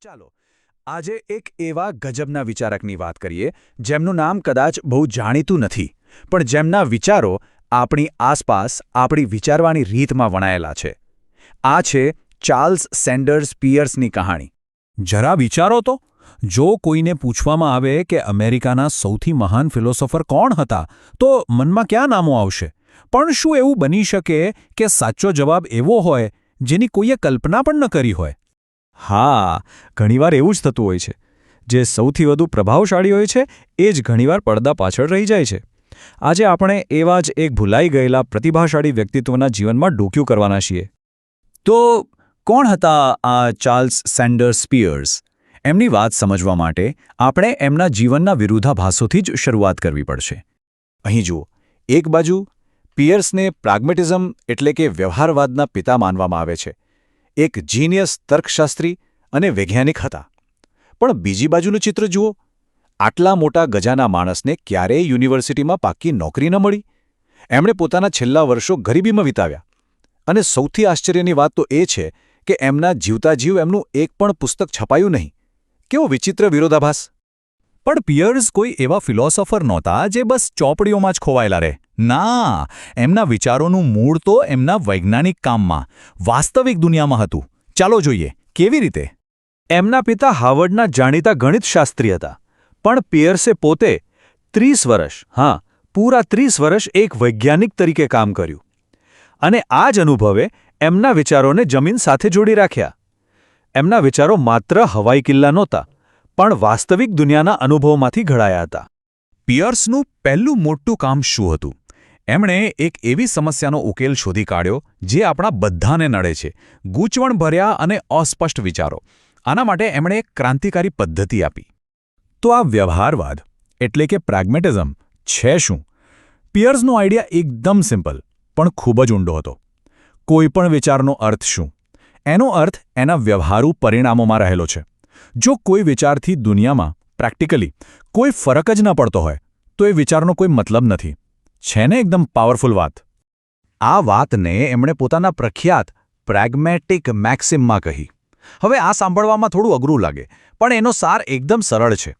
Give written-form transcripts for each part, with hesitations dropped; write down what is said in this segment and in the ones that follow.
ચાલો આજે એક એવા ગજબના વિચારકની વાત કરીએ જેમનું નામ કદાચ બહુ જાણીતું નથી પણ જેમના વિચારો આપણી આસપાસ આપણી વિચારવાની રીતમાં વણાયેલા છે. આ છે ચાર્લ્સ સેન્ડર્સ પિયર્સની કહાણી. જરા વિચારો તો, જો કોઈને પૂછવામાં આવે કે અમેરિકાના સૌથી મહાન ફિલોસોફર કોણ હતા તો મનમાં ક્યાં નામો આવશે? પણ શું એવું બની શકે કે સાચો જવાબ એવો હોય જેની કોઈએ કલ્પના પણ ન કરી હોય? હા, ઘણીવાર એવું જ થતું હોય છે. જે સૌથી વધુ પ્રભાવશાળી હોય છે એ જ ઘણીવાર પડદા પાછળ રહી જાય છે. આજે આપણે એવા જ એક ભૂલાઈ ગયેલા પ્રતિભાશાળી વ્યક્તિત્વના જીવનમાં ડોક્યું કરવાના છીએ. તો કોણ હતા આ ચાર્લ્સ સેન્ડર્સ પિયર્સ? એમની વાત સમજવા માટે આપણે એમના જીવનના વિરુદ્ધાભાસોથી જ શરૂઆત કરવી પડશે. અહીં જુઓ, એક બાજુ પિયર્સને પ્રાગ્મેટિઝમ એટલે કે વ્યવહારવાદના પિતા માનવામાં આવે છે. એક જીનિયસ તર્કશાસ્ત્રી અને વૈજ્ઞાનિક હતા. પણ બીજી બાજુનું ચિત્ર જુઓ. આટલા મોટા ગજાના માણસને ક્યારેય યુનિવર્સિટીમાં પાક્કી નોકરી ન મળી. એમણે પોતાના છેલ્લા વર્ષો ગરીબીમાં વિતાવ્યા. અને સૌથી આશ્ચર્યની વાત તો એ છે કે એમના જીવતા જીવ એમનું એક પણ પુસ્તક છપાયું નહીં. કેવો વિચિત્ર વિરોધાભાસ! પણ પિયર્સ કોઈ એવા ફિલોસોફર નહોતા જે બસ ચોપડીઓમાં જ ખોવાયેલા રહે. ના, એમના વિચારોનું મૂળ તો એમના વૈજ્ઞાનિક કામમાં, વાસ્તવિક દુનિયામાં હતું. ચાલો જોઈએ, કેવી રીતે? એમના પિતા હાર્વર્ડના જાણીતા ગણિતશાસ્ત્રી હતા. પણ પિયર્સે પોતે 30 વર્ષ, પૂરા 30 વર્ષ એક વૈજ્ઞાનિક તરીકે કામ કર્યું. અને આ જ અનુભવે એમના વિચારોને જમીન સાથે જોડી રાખ્યા. એમના વિચારો માત્ર હવાઈ કિલ્લા નહોતા, પણ વાસ્તવિક દુનિયાના અનુભવમાંથી ઘડાયા હતા. પિયર્સનું પહેલું મોટું કામ શું હતું? એમણે એક એવી સમસ્યાનો ઉકેલ શોધી કાઢ્યો જે આપણા બધાને નડે છે: ગૂંચવણભર્યા અને અસ્પષ્ટ વિચારો. આના માટે એમણે એક ક્રાંતિકારી પદ્ધતિ આપી. તો આ વ્યવહારવાદ એટલે કે પ્રેગ્મેટિઝમ છે શું? પિયર્સનો આઈડિયા એકદમ સિમ્પલ પણ ખૂબ જ ઊંડો હતો. કોઈપણ વિચારનો અર્થ શું? એનો અર્થ એના વ્યવહારુ પરિણામોમાં રહેલો છે. જો કોઈ વિચારથી દુનિયામાં પ્રેક્ટિકલી કોઈ ફરક જ ન પડતો હોય તો એ વિચારનો કોઈ મતલબ નથી. છે ને એકદમ પાવરફુલ વાત? આ વાતને એમણે પોતાના પ્રખ્યાત પ્રેગ્મેટિક મેક્સિમમાં કહી. હવે આ સાંભળવામાં થોડું અઘરું લાગે, પણ એનો સાર એકદમ સરળ છે.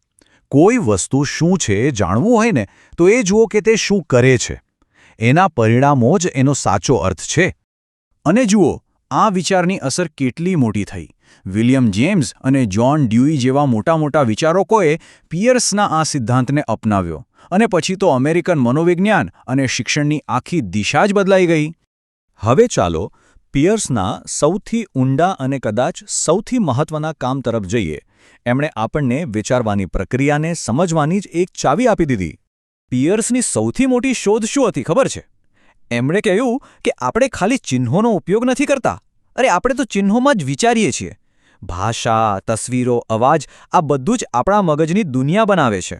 કોઈ વસ્તુ શું છે જાણવું હોય ને તો એ જુઓ કે તે શું કરે છે. એના પરિણામો જ એનો સાચો અર્થ છે. અને જુઓ, આ વિચારની અસર કેટલી મોટી થઈ. વિલિયમ જેમ્સ અને જ્હોન ડ્યુઈ જેવા મોટા વિચારકોએ પિયર્સના આ સિદ્ધાંતને અપનાવ્યો. અને પછી તો અમેરિકન મનોવિજ્ઞાન અને શિક્ષણની આખી દિશા જ બદલાઈ ગઈ. હવે ચાલો પિયર્સના સૌથી ઊંડા અને કદાચ સૌથી મહત્વના કામ તરફ જઈએ. એમણે આપણને વિચારવાની પ્રક્રિયાને સમજવાની જ એક ચાવી આપી દીધી. પિયર્સની સૌથી મોટી શોધ શું હતી ખબર છે? એમણે કહ્યું કે આપણે ખાલી ચિહ્નોનો ઉપયોગ નથી કરતા. અરે, આપણે તો ચિહ્નોમાં જ વિચારીએ છીએ. ભાષા, તસવીરો, અવાજ, આ બધું જ આપણા મગજની દુનિયા બનાવે છે.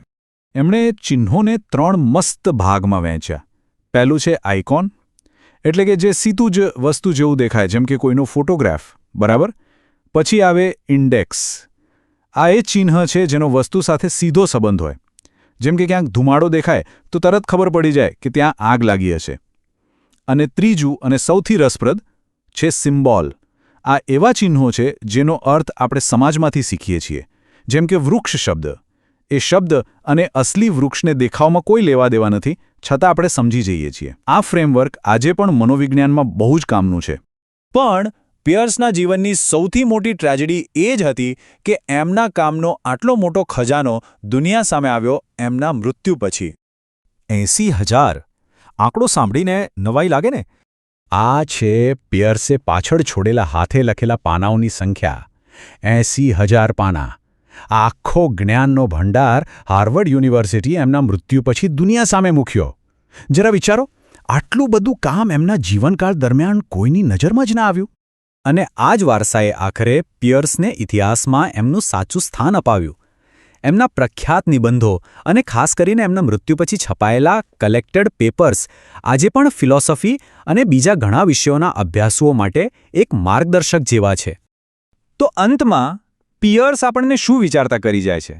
એમણે ચિહ્નોને 3 મસ્ત ભાગમાં વહેંચ્યા. પહેલું છે આઇકોન, એટલે કે જે સીધું જ વસ્તુ જેવું દેખાય, જેમ કે કોઈનો ફોટોગ્રાફ, બરાબર? પછી આવે ઇન્ડેક્સ. આ એ ચિહ્ન છે જેનો વસ્તુ સાથે સીધો સંબંધ હોય. જેમ કે ક્યાંક ધુમાડો દેખાય તો તરત ખબર પડી જાય કે ત્યાં આગ લાગી હશે. અને ત્રીજું અને સૌથી રસપ્રદ છે સિમ્બોલ. આ એવા ચિહ્નો છે જેનો અર્થ આપણે સમાજમાંથી શીખીએ છીએ. જેમ કે વૃક્ષ શબ્દ. એ શબ્દ અને અસલી વૃક્ષને દેખાવમાં કોઈ લેવા દેવા નથી, છતાં આપણે સમજી જઈએ છીએ. આ ફ્રેમવર્ક આજે પણ મનોવિજ્ઞાનમાં બહુ જ કામનું છે. પણ પિયર્સના જીવનની સૌથી મોટી ટ્રેજેડી એ જ હતી કે એમના કામનો આટલો મોટો ખજાનો દુનિયા સામે આવ્યો એમના મૃત્યુ પછી. 80,000! આંકડો સાંભળીને નવાઈ લાગે ને? આ છે પિયર્સે પાછળ છોડેલા હાથે લખેલા પાનાઓની સંખ્યા. 80,000 પાના. આખો જ્ઞાનનો ભંડાર હાર્વર્ડ યુનિવર્સિટી એમના મૃત્યુ પછી દુનિયા સામે મૂક્યો. જરા વિચારો, આટલું બધું કામ એમના જીવનકાળ દરમિયાન કોઈની નજરમાં જ ના આવ્યું. અને આ જ વારસાએ આખરે પિયર્સને ઇતિહાસમાં એમનું સાચું સ્થાન અપાવ્યું. એમના પ્રખ્યાત નિબંધો અને ખાસ કરીને એમના મૃત્યુ પછી છપાયેલા કલેક્ટેડ પેપર્સ આજે પણ ફિલોસોફી અને બીજા ઘણા વિષયોના અભ્યાસુઓ માટે એક માર્ગદર્શક જેવા છે. તો અંતમાં પિયર્સ આપણને શું વિચારતા કરી જાય છે?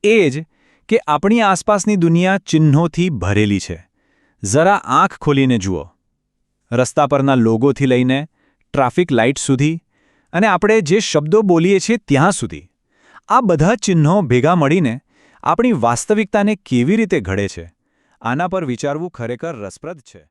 એ જ કે આપણી આસપાસની દુનિયા ચિહ્નોથી ભરેલી છે. જરા આંખ ખોલીને જુઓ. રસ્તા પરના લોગોથી લઈને ટ્રાફિક લાઇટ સુધી, અને આપણે જે શબ્દો બોલીએ છીએ ત્યાં સુધી. આ બધા ચિહ્નો ભેગા મળીને આપણી વાસ્તવિકતાને કેવી રીતે ઘડે છે, આના પર વિચારવું ખરેખર રસપ્રદ છે.